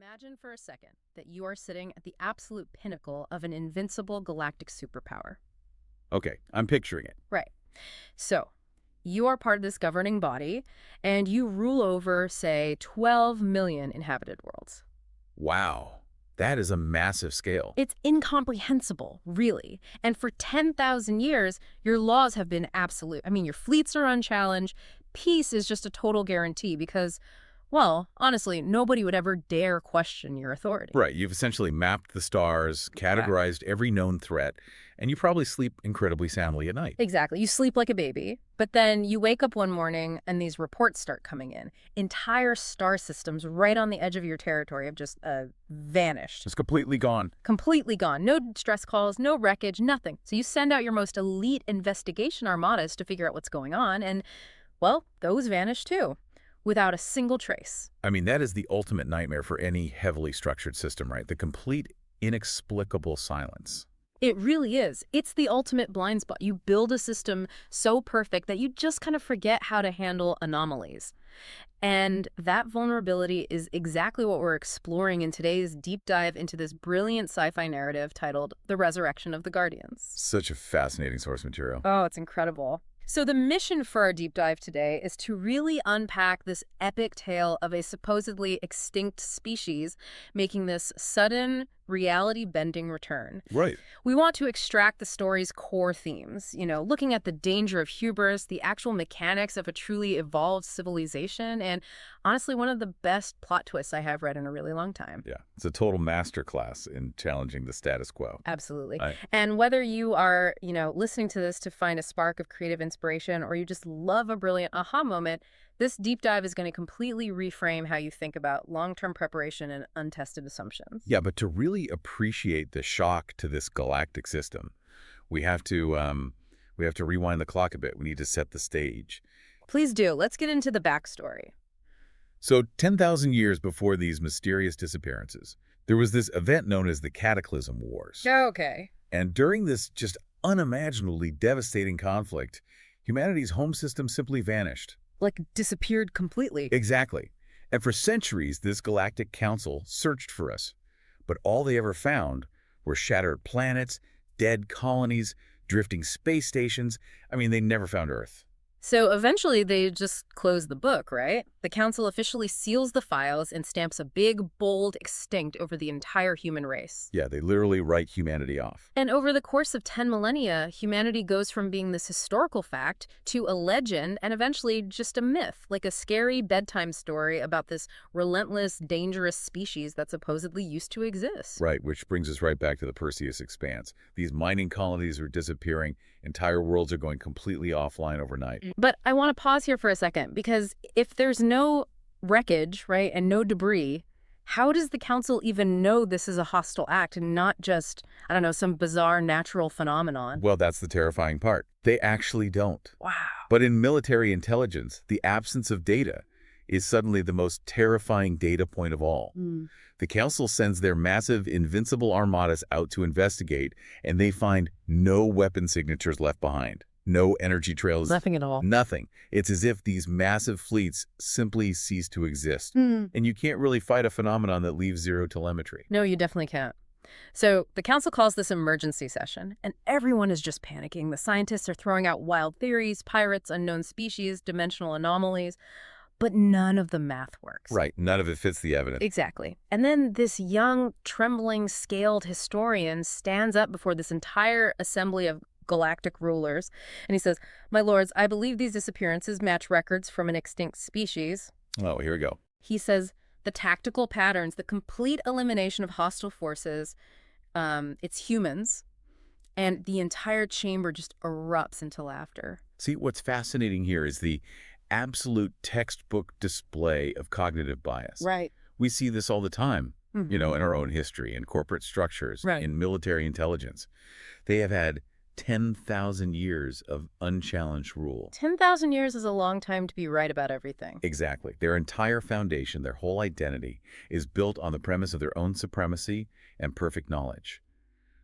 Imagine for a second that you are sitting at the absolute pinnacle of an invincible galactic superpower. Okay, I'm picturing it. Right. So, you are part of this governing body, and you rule over, say, 12 million inhabited worlds. Wow, that is a massive scale. It's incomprehensible, really. And for 10,000 years, your laws have been absolute. I mean, your fleets are unchallenged. Peace is just a total guarantee because, well, honestly, nobody would ever dare question your authority. Right, you've essentially mapped the stars, categorized every known threat, and you probably sleep incredibly soundly at night. Exactly. You sleep like a baby, but then you wake up one morning and these reports start coming in. Entire star systems right on the edge of your territory have just vanished. It's completely gone. Completely gone. No stress calls, no wreckage, nothing. So you send out your most elite investigation armadas to figure out what's going on, and, well, those vanish too, without a single trace. I mean, that is the ultimate nightmare for any heavily structured system, right? The complete, inexplicable silence. It really is. It's the ultimate blind spot. You build a system so perfect that you just kind of forget how to handle anomalies. And that vulnerability is exactly what we're exploring in today's deep dive into this brilliant sci-fi narrative titled The Resurrection of the Guardians. Such a fascinating source material. Oh, it's incredible. So the mission for our deep dive today is to really unpack this epic tale of a supposedly extinct species making this sudden reality-bending return. Right. We want to extract the story's core themes, looking at the danger of hubris, the actual mechanics of a truly evolved civilization, and honestly, one of the best plot twists I have read in a really long time. Yeah, it's a total masterclass in challenging the status quo. Absolutely. And whether you are, listening to this to find a spark of creative inspiration or you just love a brilliant aha moment, this deep dive is going to completely reframe how you think about long-term preparation and untested assumptions. Yeah, but to really appreciate the shock to this galactic system, we have to rewind the clock a bit. We need to set the stage. Please do. Let's get into the backstory. So 10,000 years before these mysterious disappearances, there was this event known as the Cataclysm Wars. Okay. And during this just unimaginably devastating conflict, humanity's home system simply vanished. Like disappeared completely. Exactly. And for centuries, this Galactic Council searched for us. But all they ever found were shattered planets, dead colonies, drifting space stations. I mean, they never found Earth. So eventually they just close the book, right? The council officially seals the files and stamps a big, bold extinct over the entire human race. Yeah, they literally write humanity off. And over the course of 10 millennia, humanity goes from being this historical fact to a legend and eventually just a myth, like a scary bedtime story about this relentless, dangerous species that supposedly used to exist. Right, which brings us right back to the Perseus Expanse. These mining colonies are disappearing. Entire worlds are going completely offline overnight. But I want to pause here for a second, because if there's no wreckage, right, and no debris, how does the council even know this is a hostile act and not just, I don't know, some bizarre natural phenomenon? Well, that's the terrifying part. They actually don't. Wow. But in military intelligence, the absence of data is suddenly the most terrifying data point of all. The Council sends their massive, invincible armadas out to investigate, and they find no weapon signatures left behind. No energy trails. Nothing at all. Nothing. It's as if these massive fleets simply cease to exist. And you can't really fight a phenomenon that leaves zero telemetry. No, you definitely can't. So the council calls this emergency session, and everyone is just panicking. The scientists are throwing out wild theories, pirates, unknown species, dimensional anomalies, but none of the math works. Right. None of it fits the evidence. Exactly. And then this young, trembling, scaled historian stands up before this entire assembly of galactic rulers, and he says, "My lords, I believe these disappearances match records from an extinct species." Oh, here we go. He says the tactical patterns, the complete elimination of hostile forces, it's humans, and the entire chamber just erupts into laughter. See, what's fascinating here is the absolute textbook display of cognitive bias. Right. We see this all the time, in our own history, in corporate structures, in military intelligence. They have had 10,000 years of unchallenged rule. 10,000 years is a long time to be right about everything. Exactly. Their entire foundation, their whole identity, is built on the premise of their own supremacy and perfect knowledge.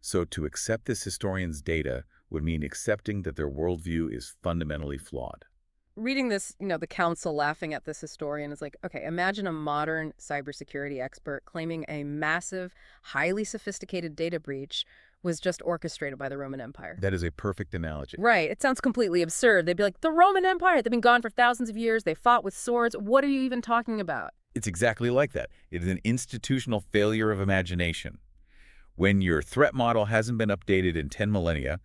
So to accept this historian's data would mean accepting that their worldview is fundamentally flawed. reading this, the council laughing at this historian is like, okay, imagine a modern cybersecurity expert claiming a massive, highly sophisticated data breach was just orchestrated by the Roman Empire. That is a perfect analogy. Right. It sounds completely absurd. They'd be like, the Roman Empire, they've been gone for thousands of years. They fought with swords. What are you even talking about? It's exactly like that. It is an institutional failure of imagination. When your threat model hasn't been updated in 10 millennia,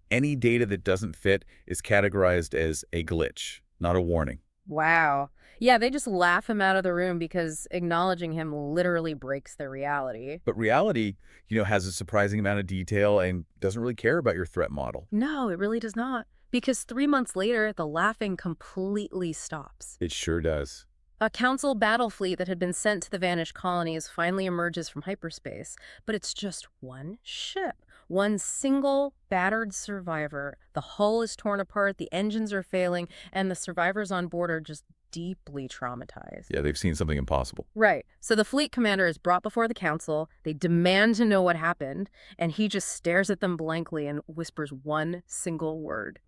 any data that doesn't fit is categorized as a glitch, not a warning. Wow. Yeah, they just laugh him out of the room because acknowledging him literally breaks their reality. But reality, has a surprising amount of detail and doesn't really care about your threat model. No, it really does not. Because 3 months later, the laughing completely stops. It sure does. A council battle fleet that had been sent to the vanished colonies finally emerges from hyperspace, but it's just one ship. One single battered survivor. The hull is torn apart, the engines are failing, and the survivors on board are just deeply traumatized. Yeah, they've seen something impossible. Right. So the fleet commander is brought before the council. They demand to know what happened, and he just stares at them blankly and whispers one single word.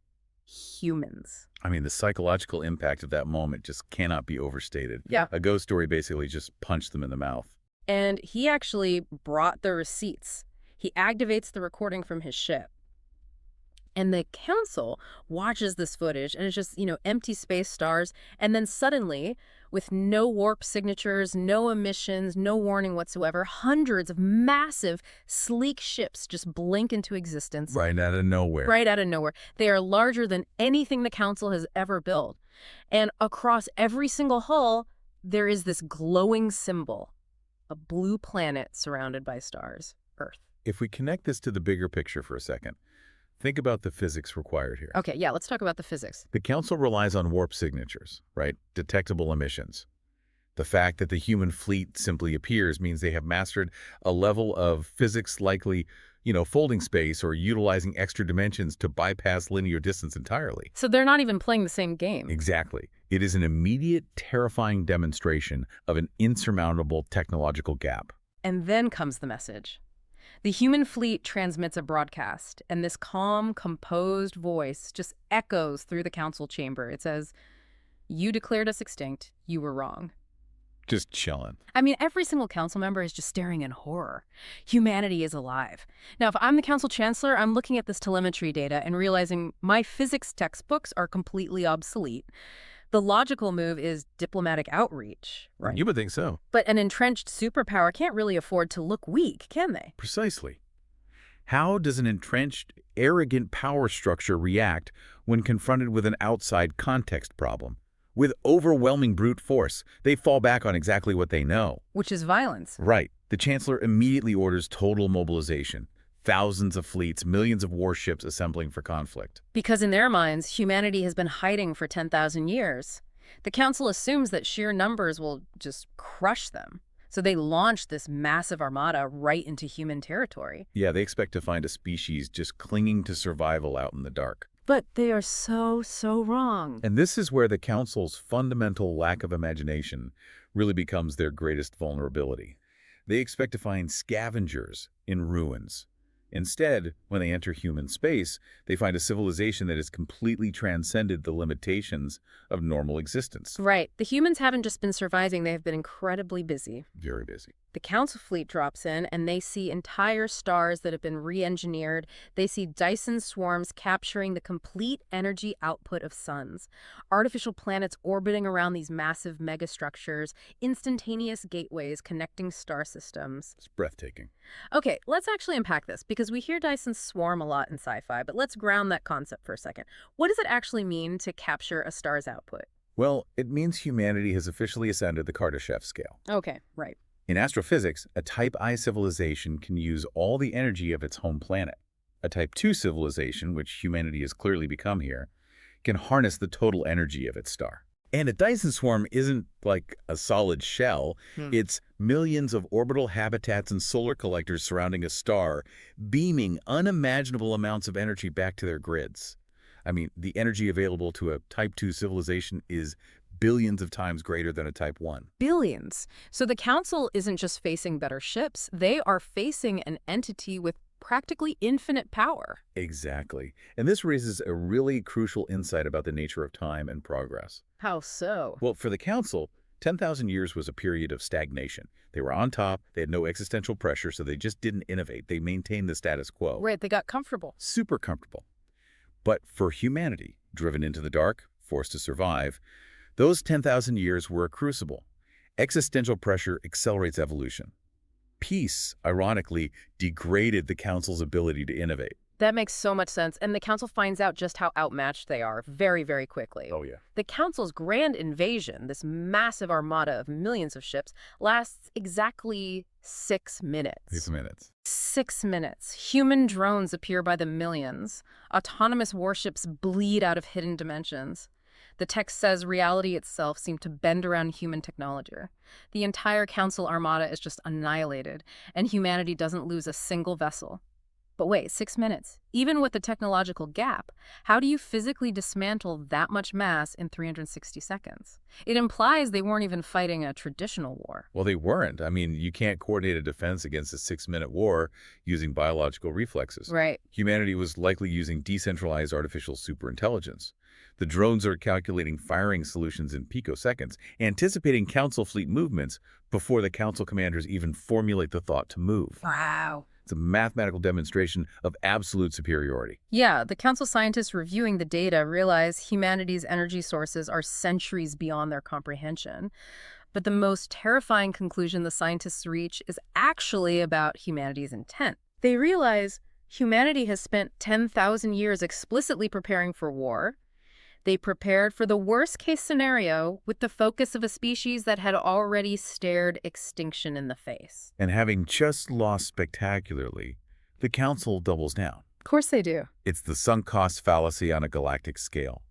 Humans. I mean, the psychological impact of that moment just cannot be overstated. Yeah. A ghost story basically just punched them in the mouth. And he actually brought the receipts. He activates the recording from his ship. And the council watches this footage, and it's just, empty space stars. And then suddenly, with no warp signatures, no emissions, no warning whatsoever, hundreds of massive, sleek ships just blink into existence. Right out of nowhere. Right out of nowhere. They are larger than anything the council has ever built. And across every single hull, there is this glowing symbol, a blue planet surrounded by stars, Earth. If we connect this to the bigger picture for a second, think about the physics required here. Okay, yeah, let's talk about the physics. The Council relies on warp signatures, right? Detectable emissions. The fact that the human fleet simply appears means they have mastered a level of physics likely, folding space or utilizing extra dimensions to bypass linear distance entirely. So they're not even playing the same game. Exactly. It is an immediate, terrifying demonstration of an insurmountable technological gap. And then comes the message. The human fleet transmits a broadcast, and this calm, composed voice just echoes through the council chamber. It says, "You declared us extinct. You were wrong." Just chilling. I mean, every single council member is just staring in horror. Humanity is alive. Now, if I'm the council chancellor, I'm looking at this telemetry data and realizing my physics textbooks are completely obsolete. The logical move is diplomatic outreach, right? You would think so. But an entrenched superpower can't really afford to look weak, can they? Precisely. How does an entrenched, arrogant power structure react when confronted with an outside context problem? With overwhelming brute force, they fall back on exactly what they know. Which is violence. Right. The Chancellor immediately orders total mobilization. Thousands of fleets, millions of warships assembling for conflict. Because in their minds, humanity has been hiding for 10,000 years. The Council assumes that sheer numbers will just crush them. So they launch this massive armada right into human territory. Yeah, they expect to find a species just clinging to survival out in the dark. But they are so wrong. And this is where the Council's fundamental lack of imagination really becomes their greatest vulnerability. They expect to find scavengers in ruins. Instead, when they enter human space, they find a civilization that has completely transcended the limitations of normal existence. Right. The humans haven't just been surviving, they have been incredibly busy. Very busy. The Council fleet drops in, and they see entire stars that have been re-engineered. They see Dyson swarms capturing the complete energy output of suns, artificial planets orbiting around these massive megastructures, instantaneous gateways connecting star systems. It's breathtaking. Okay, let's actually unpack this, because we hear Dyson swarm a lot in sci-fi, but let's ground that concept for a second. What does it actually mean to capture a star's output? Well, it means humanity has officially ascended the Kardashev scale. Okay, right. In astrophysics, a Type I civilization can use all the energy of its home planet. A Type II civilization, which humanity has clearly become here, can harness the total energy of its star. And a Dyson swarm isn't like a solid shell. It's millions of orbital habitats and solar collectors surrounding a star, beaming unimaginable amounts of energy back to their grids. I mean, the energy available to a Type II civilization is billions of times greater than a Type I. Billions. So the Council isn't just facing better ships, they are facing an entity with practically infinite power. Exactly. And this raises a really crucial insight about the nature of time and progress. How so? Well, for the Council, 10,000 years was a period of stagnation. They were on top, they had no existential pressure, so they just didn't innovate. They maintained the status quo. Right, they got comfortable. Super comfortable. But for humanity, driven into the dark, forced to survive, those 10,000 years were a crucible. Existential pressure accelerates evolution. Peace, ironically, degraded the Council's ability to innovate. That makes so much sense, and the Council finds out just how outmatched they are very, very quickly. Oh, yeah. The Council's grand invasion, this massive armada of millions of ships, lasts exactly 6 minutes. 6 minutes. 6 minutes. Human drones appear by the millions. Autonomous warships bleed out of hidden dimensions. The text says reality itself seemed to bend around human technology. The entire Council armada is just annihilated, and humanity doesn't lose a single vessel. But wait, 6 minutes. Even with the technological gap, how do you physically dismantle that much mass in 360 seconds? It implies they weren't even fighting a traditional war. Well, they weren't. I mean, you can't coordinate a defense against a 6-minute war using biological reflexes. Right. Humanity was likely using decentralized artificial superintelligence. The drones are calculating firing solutions in picoseconds, anticipating Council fleet movements before the Council commanders even formulate the thought to move. Wow. It's a mathematical demonstration of absolute superiority. Yeah, the Council scientists reviewing the data realize humanity's energy sources are centuries beyond their comprehension. But the most terrifying conclusion the scientists reach is actually about humanity's intent. They realize humanity has spent 10,000 years explicitly preparing for war. They prepared for the worst-case scenario with the focus of a species that had already stared extinction in the face. And having just lost spectacularly, the Council doubles down. Of course they do. It's the sunk cost fallacy on a galactic scale.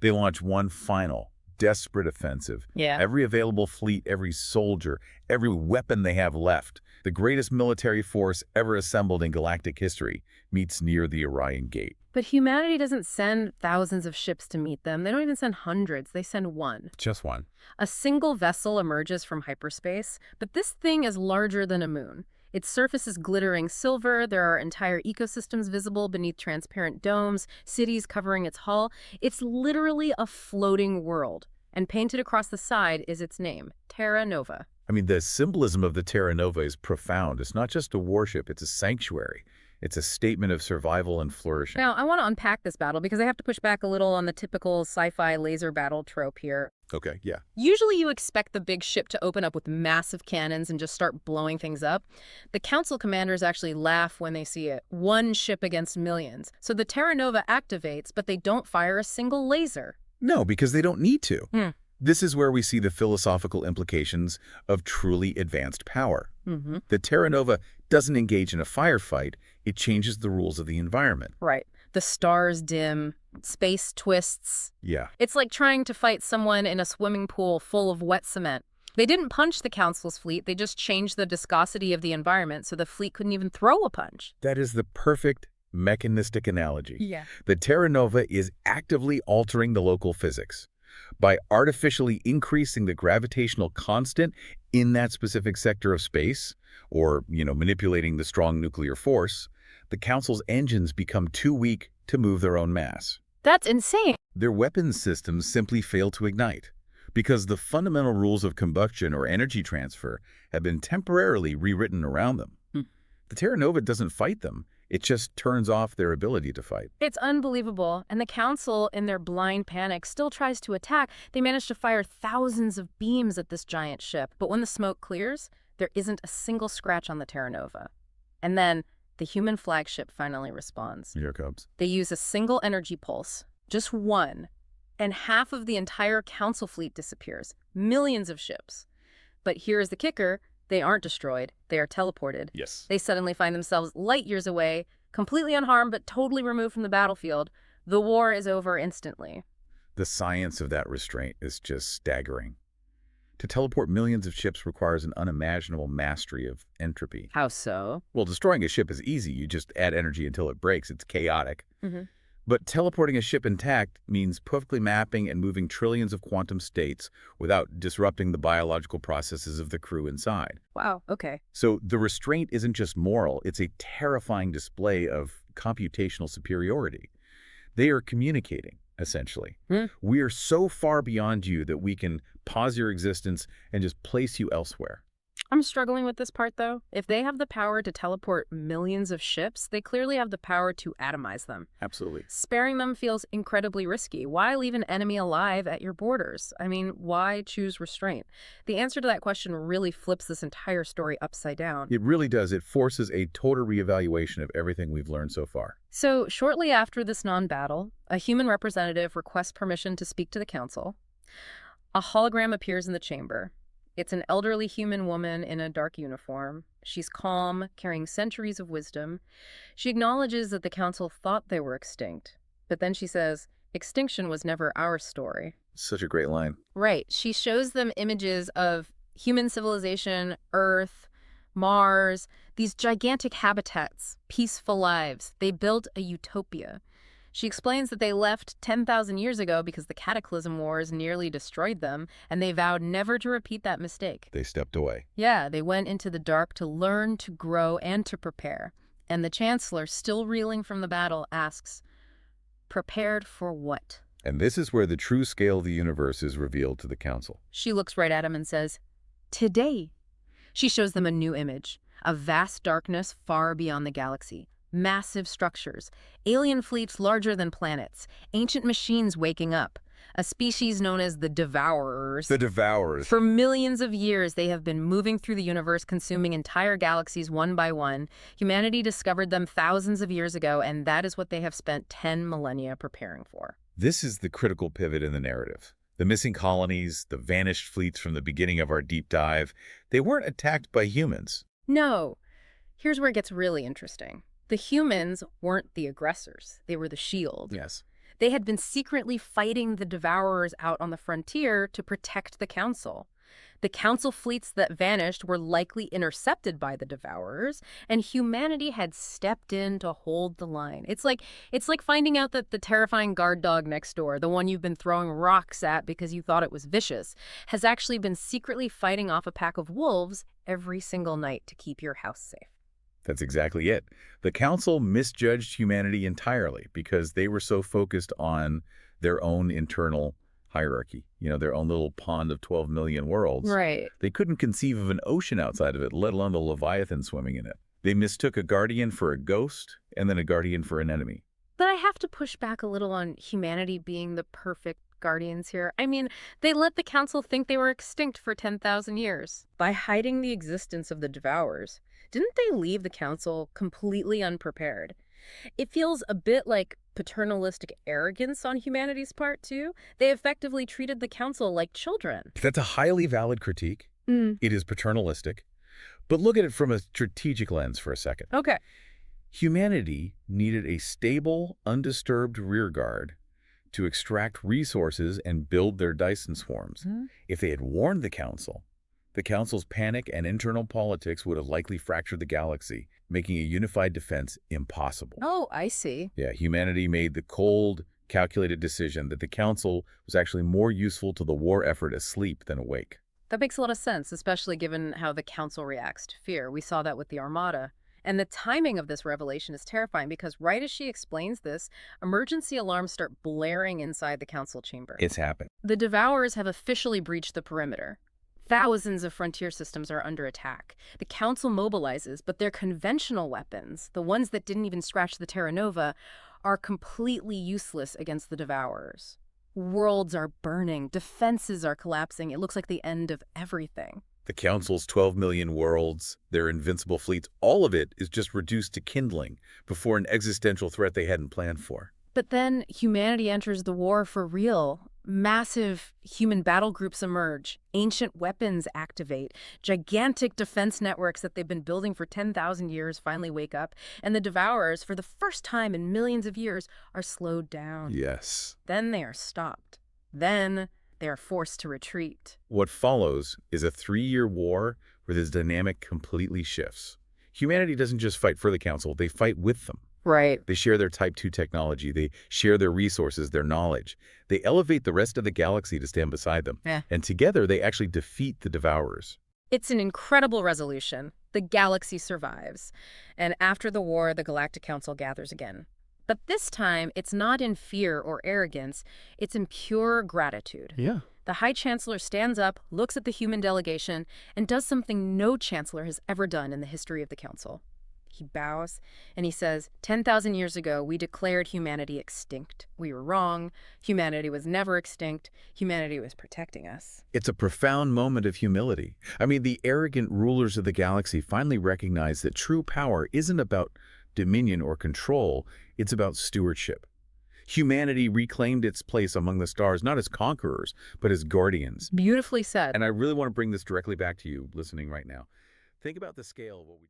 They launch one final, desperate offensive. Yeah. Every available fleet, every soldier, every weapon they have left, the greatest military force ever assembled in galactic history, meets near the Orion Gate. But humanity doesn't send thousands of ships to meet them. They don't even send hundreds. They send one. Just one. A single vessel emerges from hyperspace, but this thing is larger than a moon. Its surface is glittering silver. There are entire ecosystems visible beneath transparent domes, cities covering its hull. It's literally a floating world. And painted across the side is its name, Terra Nova. I mean, the symbolism of the Terra Nova is profound. It's not just a warship, it's a sanctuary. It's a statement of survival and flourishing. Now, I want to unpack this battle because I have to push back a little on the typical sci-fi laser battle trope here. Okay, yeah. Usually you expect the big ship to open up with massive cannons and just start blowing things up. The Council commanders actually laugh when they see it. One ship against millions. So the Terra Nova activates, but they don't fire a single laser. No, because they don't need to. This is where we see the philosophical implications of truly advanced power. The Terra Nova doesn't engage in a firefight, it changes the rules of the environment. Right. The stars dim, space twists. Yeah. It's like trying to fight someone in a swimming pool full of wet cement. They didn't punch the Council's fleet, they just changed the viscosity of the environment so the fleet couldn't even throw a punch. That is the perfect mechanistic analogy. Yeah. The Terra Nova is actively altering the local physics. By artificially increasing the gravitational constant in that specific sector of space, or, manipulating the strong nuclear force, the Council's engines become too weak to move their own mass. That's insane. Their weapons systems simply fail to ignite, because the fundamental rules of combustion or energy transfer have been temporarily rewritten around them. The Terra Nova doesn't fight them. It just turns off their ability to fight. It's unbelievable. And the Council, in their blind panic, still tries to attack. They manage to fire thousands of beams at this giant ship. But when the smoke clears, there isn't a single scratch on the Terra Nova. And then the human flagship finally responds. Here it comes. They use a single energy pulse, just one, and half of the entire Council fleet disappears. Millions of ships. But here's the kicker. They aren't destroyed. They are teleported. Yes. They suddenly find themselves light years away, completely unharmed but totally removed from the battlefield. The war is over instantly. The science of that restraint is just staggering. To teleport millions of ships requires an unimaginable mastery of entropy. How so? Well, destroying a ship is easy. You just add energy until it breaks. It's chaotic. But teleporting a ship intact means perfectly mapping and moving trillions of quantum states without disrupting the biological processes of the crew inside. Wow, okay. So the restraint isn't just moral, it's a terrifying display of computational superiority. They are communicating, essentially. Hmm. We are so far beyond you that we can pause your existence and just place you elsewhere. I'm struggling with this part, though. If they have the power to teleport millions of ships, they clearly have the power to atomize them. Absolutely. Sparing them feels incredibly risky. Why leave an enemy alive at your borders? I mean, why choose restraint? The answer to that question really flips this entire story upside down. It really does. It forces a total reevaluation of everything we've learned so far. So, shortly after this non-battle, a human representative requests permission to speak to the council. A hologram appears in the chamber. It's an elderly human woman in a dark uniform. She's calm, carrying centuries of wisdom. She acknowledges that the council thought they were extinct, but then she says, extinction was never our story. Such a great line. Right. She shows them images of human civilization, Earth, Mars, these gigantic habitats, peaceful lives. They built a utopia. She explains that they left 10,000 years ago because the Cataclysm Wars nearly destroyed them, and they vowed never to repeat that mistake. They stepped away. Yeah, they went into the dark to learn, to grow, and to prepare. And the Chancellor, still reeling from the battle, asks, prepared for what? And this is where the true scale of the universe is revealed to the Council. She looks right at him and says, today. She shows them a new image, a vast darkness far beyond the galaxy. Massive structures, alien fleets larger than planets, ancient machines waking up, a species known as the Devourers. The Devourers. For millions of years, they have been moving through the universe, consuming entire galaxies one by one. Humanity discovered them thousands of years ago, and that is what they have spent 10 millennia preparing for. This is the critical pivot in the narrative. The missing colonies, the vanished fleets from the beginning of our deep dive, they weren't attacked by humans. No. Here's where it gets really interesting. The humans weren't the aggressors. They were the shield. Yes. They had been secretly fighting the Devourers out on the frontier to protect the Council. The Council fleets that vanished were likely intercepted by the Devourers, and humanity had stepped in to hold the line. It's like finding out that the terrifying guard dog next door, the one you've been throwing rocks at because you thought it was vicious, has actually been secretly fighting off a pack of wolves every single night to keep your house safe. That's exactly it. The Council misjudged humanity entirely because they were so focused on their own internal hierarchy, their own little pond of 12 million worlds. Right. They couldn't conceive of an ocean outside of it, let alone the Leviathan swimming in it. They mistook a guardian for a ghost and then a guardian for an enemy. But I have to push back a little on humanity being the perfect guardians here. I mean, they let the Council think they were extinct for 10,000 years. By hiding the existence of the Devourers, didn't they leave the Council completely unprepared? It feels a bit like paternalistic arrogance on humanity's part, too. They effectively treated the Council like children. That's a highly valid critique. It is paternalistic. But look at it from a strategic lens for a second. Okay. Humanity needed a stable, undisturbed rearguard to extract resources and build their Dyson swarms. If they had warned the Council's panic and internal politics would have likely fractured the galaxy, making a unified defense impossible. Oh, I see. Yeah, humanity made the cold, calculated decision that the Council was actually more useful to the war effort asleep than awake. That makes a lot of sense, especially given how the Council reacts to fear. We saw that with the Armada. And the timing of this revelation is terrifying because right as she explains this, emergency alarms start blaring inside the Council chamber. It's happened. The Devourers have officially breached the perimeter. Thousands of frontier systems are under attack. The Council mobilizes, but their conventional weapons, the ones that didn't even scratch the Terra Nova, are completely useless against the Devourers. Worlds are burning. Defenses are collapsing. It looks like the end of everything. The Council's 12 million worlds, their invincible fleets, all of it is just reduced to kindling before an existential threat they hadn't planned for. But then humanity enters the war for real. Massive human battle groups emerge. Ancient weapons activate. Gigantic defense networks that they've been building for 10,000 years finally wake up. And the Devourers, for the first time in millions of years, are slowed down. Yes. Then they are stopped. Then they are forced to retreat. What follows is a 3-year war where this dynamic completely shifts. Humanity doesn't just fight for the Council, they fight with them. Right. They share their Type 2 technology. They share their resources, their knowledge. They elevate the rest of the galaxy to stand beside them. Yeah. And together, they actually defeat the Devourers. It's an incredible resolution. The galaxy survives. And after the war, the Galactic Council gathers again. But this time, it's not in fear or arrogance. It's in pure gratitude. Yeah. The High Chancellor stands up, looks at the human delegation, and does something no chancellor has ever done in the history of the Council. He bows, and he says, 10,000 years ago, we declared humanity extinct. We were wrong. Humanity was never extinct. Humanity was protecting us. It's a profound moment of humility. I mean, the arrogant rulers of the galaxy finally recognize that true power isn't about dominion or control. It's about stewardship. Humanity reclaimed its place among the stars, not as conquerors, but as guardians. Beautifully said. And I really want to bring this directly back to you listening right now. Think about the scale of what we